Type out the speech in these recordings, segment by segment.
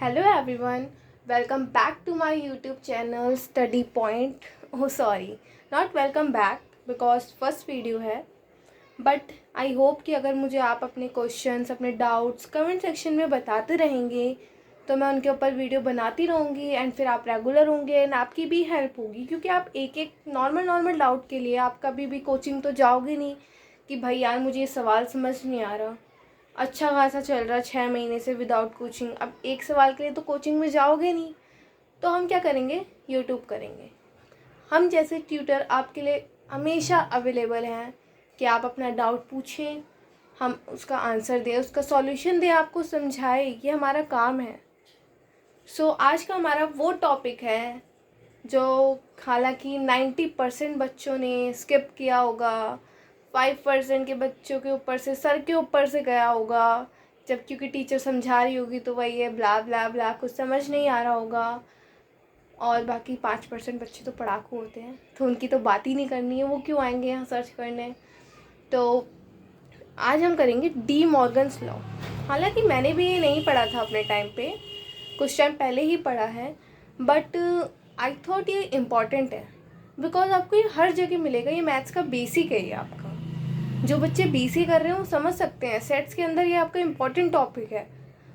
Hello everyone, welcome back to my YouTube channel Study Point. Oh sorry, not welcome back because first video है. But I hope कि अगर मुझे आप अपने questions अपने doubts comment section में बताते रहेंगे तो मैं उनके ऊपर वीडियो बनाती रहूँगी एंड फिर आप रेगुलर होंगे एंड आपकी भी हेल्प होगी, क्योंकि आप एक एक नॉर्मल डाउट के लिए आप कभी भी कोचिंग तो जाओगे नहीं कि भाई यार मुझे ये सवाल समझ नहीं आ रहा. अच्छा खासा चल रहा 6 महीने से विदाउट कोचिंग. अब एक सवाल के लिए तो कोचिंग में जाओगे नहीं, तो हम क्या करेंगे, यूट्यूब करेंगे. हम जैसे ट्यूटर आपके लिए हमेशा अवेलेबल हैं कि आप अपना डाउट पूछें, हम उसका आंसर दें, उसका सॉल्यूशन दें, आपको समझाएं. ये हमारा काम है. आज का हमारा वो टॉपिक है जो हालांकि 90% बच्चों ने स्किप किया होगा, 5% के बच्चों के ऊपर से सर के ऊपर से गया होगा, जब क्योंकि टीचर समझा रही होगी तो वही है ब्ला ब्ला ब्ला, कुछ समझ नहीं आ रहा होगा. और बाकी 5% बच्चे तो पढ़ाकू होते हैं, तो उनकी तो बात ही नहीं करनी है, वो क्यों आएंगे यहाँ सर्च करने. तो आज हम करेंगे डी मॉर्गन्स लॉ. हालांकि मैंने भी ये नहीं पढ़ा था अपने टाइम पे, कुछ टाइम पहले ही पढ़ा है, बट आई थॉट ये इम्पॉर्टेंट है बिकॉज आपको ये हर जगह मिलेगा. ये मैथ्स का बेसिक है. ये आपका जो बच्चे बीसी कर रहे हैं वो समझ सकते हैं, सेट्स के अंदर ये आपका इम्पॉर्टेंट टॉपिक है.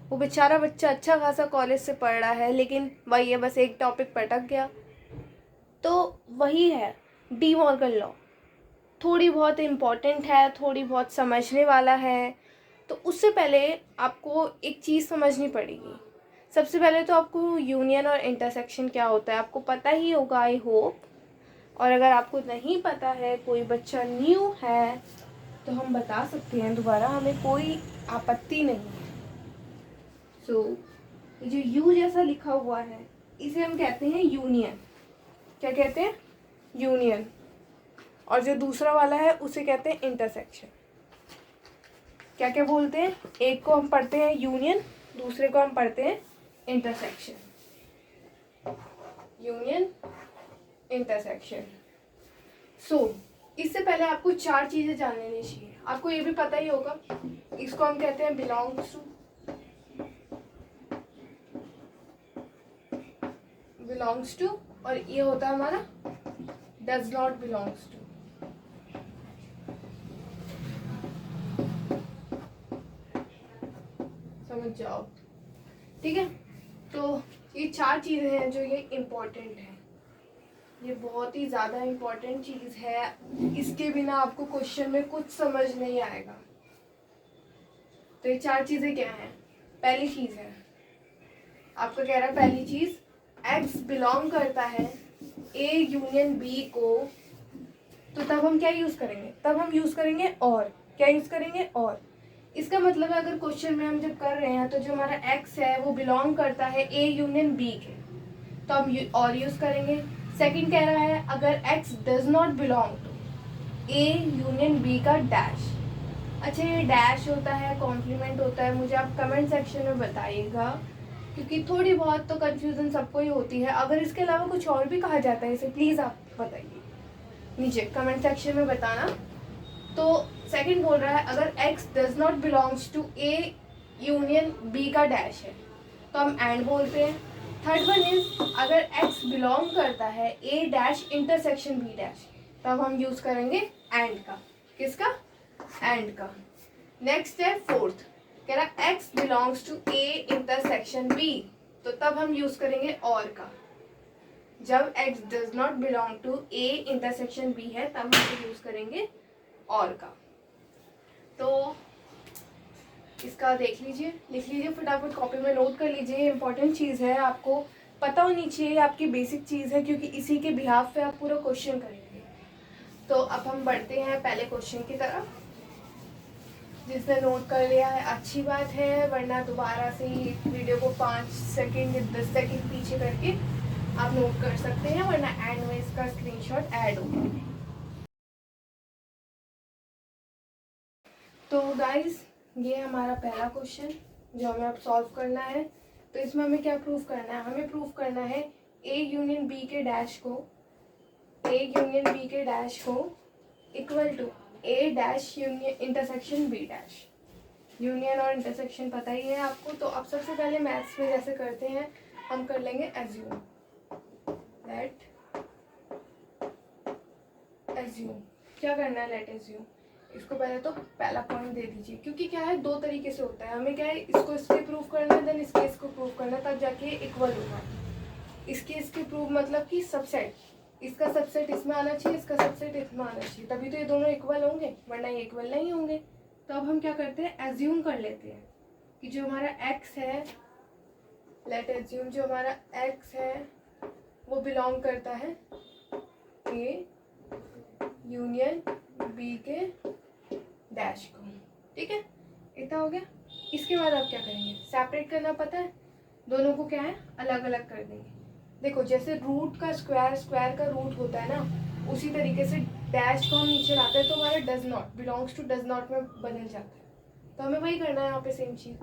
वो बेचारा बच्चा अच्छा खासा कॉलेज से पढ़ रहा है लेकिन वही है, बस एक टॉपिक पटक गया. तो वही है डी मॉर्गन लॉ. थोड़ी बहुत इम्पॉर्टेंट है, थोड़ी बहुत समझने वाला है. तो उससे पहले आपको एक चीज़ समझनी पड़ेगी. सबसे पहले तो आपको यूनियन और इंटरसेक्शन क्या होता है आपको पता ही होगा, आई होप. और अगर आपको नहीं पता है, कोई बच्चा न्यू है, तो हम बता सकते हैं दोबारा, हमें कोई आपत्ति नहीं है. ये जो यू जैसा लिखा हुआ है इसे हम कहते हैं यूनियन. क्या कहते हैं? यूनियन. और जो दूसरा वाला है उसे कहते हैं इंटरसेक्शन. क्या क्या बोलते हैं? एक को हम पढ़ते हैं यूनियन, दूसरे को हम पढ़ते हैं इंटरसेक्शन. Union, intersection. इससे पहले आपको 4 चीज़ें जान लेनी चाहिए. आपको ये भी पता ही होगा, इसको हम कहते हैं बिलोंग्स टू, बिलोंग्स टू, और ये होता है हमारा डज नॉट बिलोंग्स टू. समझ जाओ, ठीक है. तो ये 4 चीज़ें हैं जो ये इम्पोर्टेंट है. ये बहुत ही ज़्यादा इम्पोर्टेंट चीज़ है. इसके बिना आपको क्वेश्चन में कुछ समझ नहीं आएगा. तो ये 4 चीज़ें क्या हैं? पहली चीज़ है आपका कह रहा है, पहली चीज़ एक्स बिलोंग करता है ए यूनियन बी को, तो तब हम क्या यूज़ करेंगे? तब हम यूज़ करेंगे और. क्या यूज़ करेंगे? और. इसका मतलब है अगर क्वेश्चन में हम जब कर रहे हैं तो जो हमारा एक्स है वो बिलोंग करता है ए यूनियन बी के, तो हम और यूज़ करेंगे. सेकंड कह रहा है अगर X does not belong to A union B का डैश. अच्छा, ये डैश होता है, कॉम्प्लीमेंट होता है, मुझे आप कमेंट सेक्शन में बताइएगा, क्योंकि थोड़ी बहुत तो कन्फ्यूज़न सबको ही होती है. अगर इसके अलावा कुछ और भी कहा जाता है इसे प्लीज़ आप बताइए नीचे कमेंट सेक्शन में बताना. तो सेकंड बोल रहा है अगर x does not belongs to a union b का डैश है, तो हम एंड बोलते हैं. थर्ड वन इज अगर x बिलोंग करता है a dash intersection b dash, तब हम यूज़ करेंगे एंड का. किसका? एंड का. नेक्स्ट है फोर्थ, कह रहा x belongs to a intersection b, तो तब हम यूज़ करेंगे और का. जब x does not belong to a intersection b है तब हम यूज़ करेंगे और का. तो इसका देख लीजिए, लिख लीजिए फटाफट, कॉपी में नोट कर लीजिए. इंपॉर्टेंट चीज़ है, आपको पता होनी चाहिए, आपकी बेसिक चीज़ है, क्योंकि इसी के बिहाफ पे आप पूरा क्वेश्चन करेंगे. तो अब हम बढ़ते हैं पहले क्वेश्चन की तरफ. जिसने नोट कर लिया है अच्छी बात है, वरना दोबारा से वीडियो को 5 सेकेंड या 10 सेकेंड पीछे करके आप नोट कर सकते हैं, वरना एंड में इसका स्क्रीनशॉट ऐड होगा. तो गाइस, ये हमारा पहला क्वेश्चन जो हमें अब सॉल्व करना है. तो इसमें हमें क्या प्रूव करना है? हमें प्रूव करना है ए यूनियन बी के डैश को, ए यूनियन बी के डैश को equal to A dash union intersection B dash. Union और इंटरसेक्शन पता ही है आपको। तो अब सबसे पहले मैथ्स में जैसे करते हैं हम कर लेंगे एज्यूम। लेट एज्यूम, क्या करना है, लेट एज्यूम। इसको पहले तो पहला पॉइंट दे दीजिए, क्योंकि क्या है, दो तरीके से होता है। हमें क्या है, इसको इसके प्रूव करना है, देन इसके इसको प्रूव करना है, तब जाके इक्वल होगा। इसके इसके प्रूव मतलब कि सबसेट, इसका सबसेट इसमें आना चाहिए, इसका सबसेट इसमें आना चाहिए, तभी तो ये दोनों इक्वल होंगे, वरना ये इक्वल नहीं होंगे। तो अब हम क्या करते हैं, एज्यूम कर लेते हैं कि जो हमारा x है, लेट एज्यूम जो हमारा x है वो बिलोंग करता है A यूनियन B के डैश को। ठीक है, इतना हो गया। इसके बाद आप क्या करेंगे, सेपरेट करना पता है, दोनों को क्या है, अलग अलग कर देंगे। देखो जैसे रूट का स्क्वायर, स्क्वायर का रूट होता है ना, उसी तरीके से डैश को हम नीचे लाते हैं तो हमारा does not, belongs to does not में बदल जाता है। तो हमें वही करना है यहाँ पे, सेम चीज़।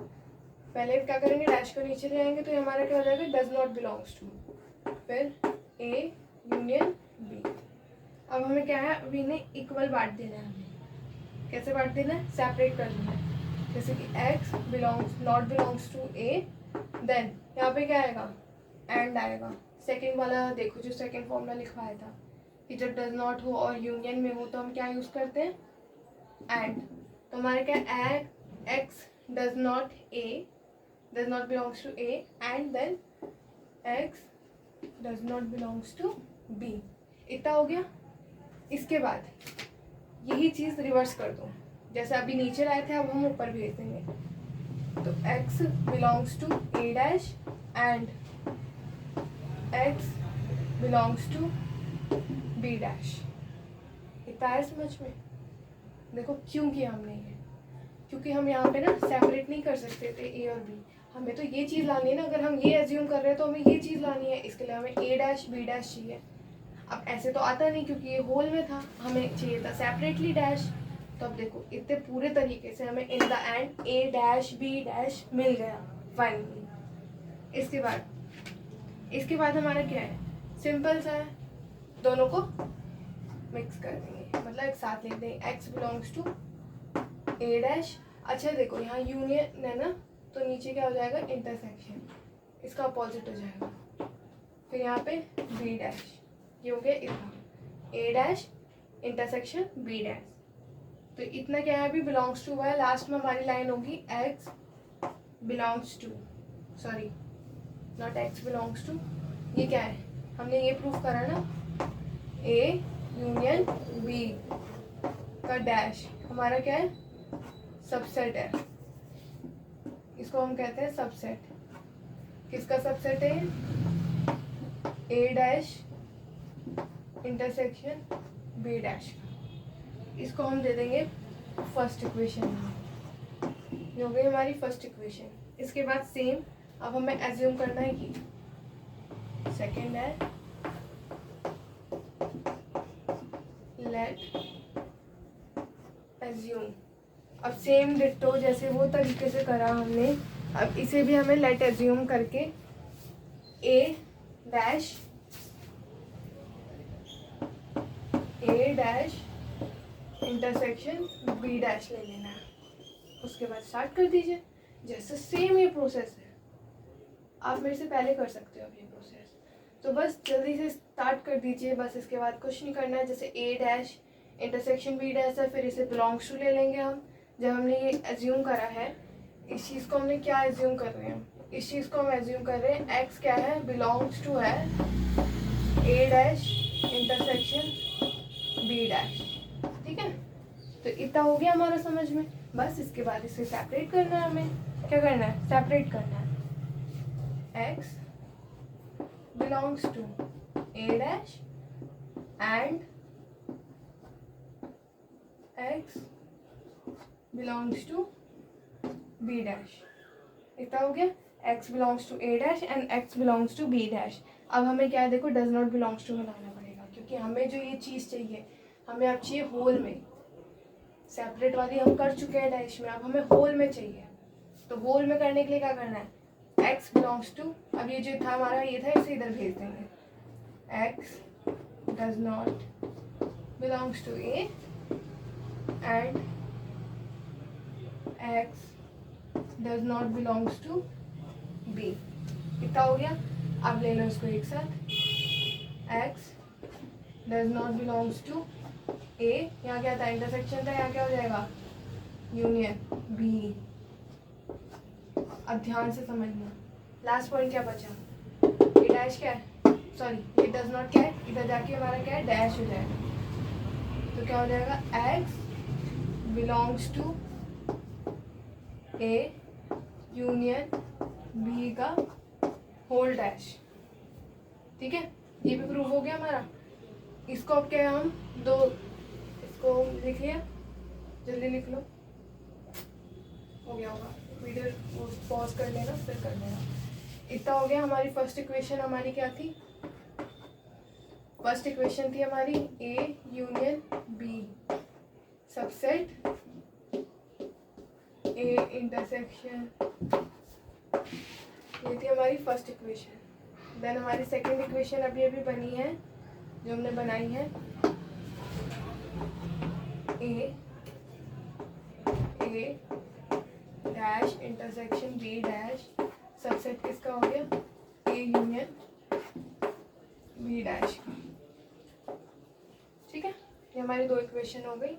पहले क्या करेंगे, डैश को नीचे ले आएंगे तो ये हमारा क्या हो जाएगा, डज नॉट बिलोंग्स टू, फिर A यूनियन B। अब हमें क्या है, अभी इन्हें इक्वल बांट देना है। हमें कैसे बांट देना है, सेपरेट कर देना है। जैसे कि x belongs not belongs to A, then यहाँ पे क्या आएगा, एंड आएगा। सेकेंड वाला देखो, जो सेकेंड फॉर्मूला लिखवाया था कि जब डज नॉट हो और यूनियन में हो तो हम क्या यूज़ करते हैं, एंड। तो हमारे क्या, x does not A, does not belongs to A, and then x does not belongs to B। इतना हो गया। इसके बाद यही चीज़ रिवर्स कर दो, जैसे अभी नीचे लाए थे अब हम ऊपर भेज देंगे। तो x belongs to A dash and x belongs to B dash. इतना है समझ में। देखो क्यों किया हमने ये, क्योंकि हम यहाँ पे ना सेपरेट नहीं कर सकते थे A और B। हमें तो ये चीज़ लानी है ना, अगर हम ये एज्यूम कर रहे हैं तो हमें ये चीज़ लानी है, इसके लिए हमें A डैश B डैश चाहिए। अब ऐसे तो आता नहीं क्योंकि ये होल में था, हमें चाहिए था सेपरेटली डैश। तो अब देखो इतने पूरे तरीके से हमें in the end A dash B dash मिल गया फाइनली। इसके बाद हमारा क्या है, सिंपल सा है, दोनों को मिक्स कर देंगे, मतलब एक साथ लिख देंगे, x belongs to A dash. अच्छा देखो यहाँ यूनियन है ना, तो नीचे क्या हो जाएगा, इंटरसेक्शन, इसका अपोजिट हो जाएगा। फिर यहाँ पे B डैश, ये हो गया इतना, A dash intersection B dash. तो इतना क्या है, अभी बिलोंग्स टू हुआ है। लास्ट में हमारी लाइन होगी x belongs to, sorry not x belongs to, ये क्या है, हमने ये प्रूफ करा ना, A यूनियन B का डैश हमारा क्या है, सबसेट है। इसको हम कहते हैं सबसेट। किसका सबसेट है, A dash intersection B dash का। इसको हम दे देंगे फर्स्ट इक्वेशन, ये हो गई हमारी फर्स्ट इक्वेशन। इसके बाद सेम अब हमें एज्यूम करना है कि सेकेंड है, लेट एज्यूम। अब सेम डिट्टो जैसे वो तरीके से करा हमने, अब इसे भी हमें लेट एज्यूम करके A dash intersection B dash ले लेना है। उसके बाद स्टार्ट कर दीजिए, जैसे सेम ये प्रोसेस है, आप मेरे से पहले कर सकते हो अब ये प्रोसेस। तो बस जल्दी से स्टार्ट कर दीजिए, बस इसके बाद कुछ नहीं करना है। जैसे A dash intersection B dash है, फिर इसे बिलोंग्स टू ले लेंगे हम। जब हमने ये एज्यूम करा है, इस चीज़ को हमने क्या एज्यूम कर रहे हैं, इस चीज़ को हम एज्यूम कर रहे हैं x क्या है, बिलोंग्स टू है A dash intersection B dash. ठीक है, तो इतना हो गया हमारा समझ में। बस इसके बाद इसे सेपरेट करना है, हमें क्या करना है, सेपरेट करना है। x belongs to A dash and x belongs to B dash. इतना हो गया, x belongs to A dash and x belongs to B dash. अब हमें क्या है, देखो डज नॉट बिलोंग्स टू बनाना पड़ेगा, क्योंकि हमें जो ये चीज़ चाहिए, हमें अब चाहिए होल में। सेपरेट वाली हम कर चुके हैं डैश में, अब हमें होल में चाहिए। तो होल में करने के लिए क्या करना है, x बिलोंग्स टू, अब ये जो था हमारा ये था, इसे इधर भेज देंगे, x does not belongs to A and x does not belongs to B. कितना हो गया? अब ले लो इसको एक साथ, X does not belongs to A, यहाँ क्या था? इंटरसेक्शन था, यहाँ क्या हो जाएगा? Union B. अब ध्यान से समझना, लास्ट पॉइंट क्या बचा? ये डैश क्या है? सॉरी, ये डज नॉट क्या है? इधर जाके हमारा क्या है? डैश हो जाएगा। तो क्या हो जाएगा? X belongs to A union B का होल डैश। ठीक है, ये भी प्रूव हो गया हमारा। इसको अब क्या है? हम दो, इसको लिख लिया, जल्दी लिख लो, हो गया होगा। वीडियो पॉज कर लेना, फिर कर लेना। इतना हो गया। हमारी फर्स्ट इक्वेशन हमारी क्या थी? फर्स्ट इक्वेशन थी हमारी A union B subset A intersection, ये थी हमारी फर्स्ट इक्वेशन। देन हमारी सेकंड इक्वेशन अभी बनी है, जो हमने बनाई है, A dash intersection B dash subset किसका हो गया? ए यूनियन बी डैश का। ठीक है, ये हमारी दो इक्वेशन हो गई।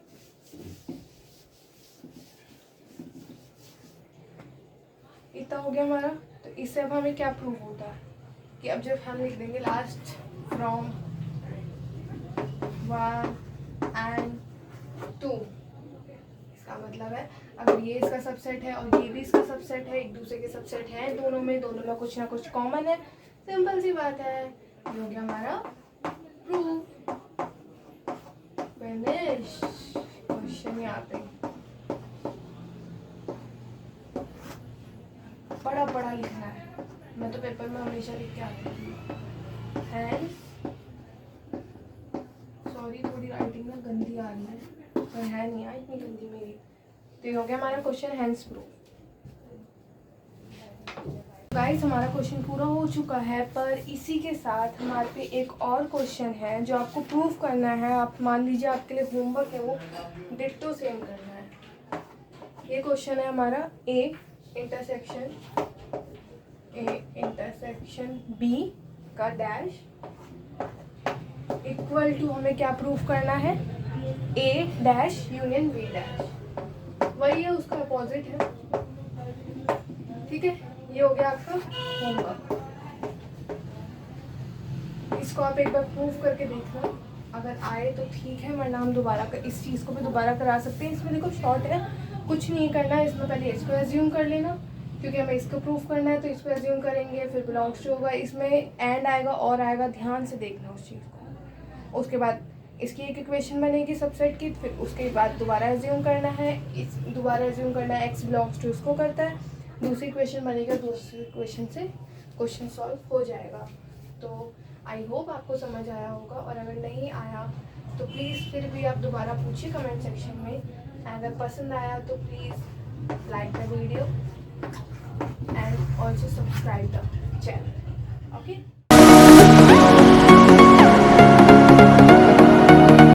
इतना हो गया हमारा। तो इससे अब हमें क्या प्रूव होता है कि अब जब हम लिख देंगे लास्ट फ्रॉम 1 and 2, इसका मतलब है अगर ये इसका सबसेट है और ये भी इसका सबसेट है, एक दूसरे के सबसेट हैं दोनों में कुछ ना कुछ कॉमन है। सिंपल सी बात है, ये हो गया हमारा प्रूफ। फिनिश। क्वेश्चन यहाँ पे बड़ा बड़ा लिखना है, मैं तो पेपर में हमेशा लिख के आती हूँ। हैंस, सॉरी थोड़ी राइटिंग ना गंदी आ रही है, पर है नहीं यार इतनी गंदी मेरी। तो ये हो गया हमारा क्वेश्चन, हैंस प्रूफ। गाइस हमारा क्वेश्चन पूरा हो चुका है, पर इसी के साथ हमारे पे एक और क्वेश्चन है जो आपको प्रूफ करना है। आप मान लीजिए आपके लिए होमवर्क है, वो डिट्टो सेम करना है। ये क्वेश्चन है हमारा ए इंटरसेक्शन बी का डैश इक्वल टू, हमें क्या प्रूफ करना है? A dash union B dash, वही है, उसका अपोजिट है। ठीक है, ये हो गया आपका होमवर्क। इसको आप एक बार प्रूफ करके देखना, अगर आए तो ठीक है, वरना हम दोबारा इस चीज़ को भी दोबारा करा सकते हैं। इसमें देखो शॉर्ट है, कुछ नहीं करना है इसमें, पहले इसको एज्यूम कर लेना, क्योंकि हमें इसको प्रूफ करना है तो इसको एज्यूम करेंगे, फिर बिलोंग्स टू होगा, इसमें एंड आएगा और आएगा, ध्यान से देखना उस चीज़ को। उसके बाद इसकी एक इक्वेशन बनेगी सबसेट की, फिर उसके बाद दोबारा एज्यूम करना है, इस दोबारा एज्यूम करना है एक्स बिलोंग्स टू इसको करता है, दूसरी इक्वेशन बनेगा, दूसरी इक्वेशन से क्वेश्चन सॉल्व हो जाएगा। तो आई होप आपको समझ आया होगा, और अगर नहीं आया तो प्लीज़ फिर भी आप दोबारा पूछिए कमेंट सेक्शन में। अगर पसंद आया तो please like the video and also subscribe the channel. Okay.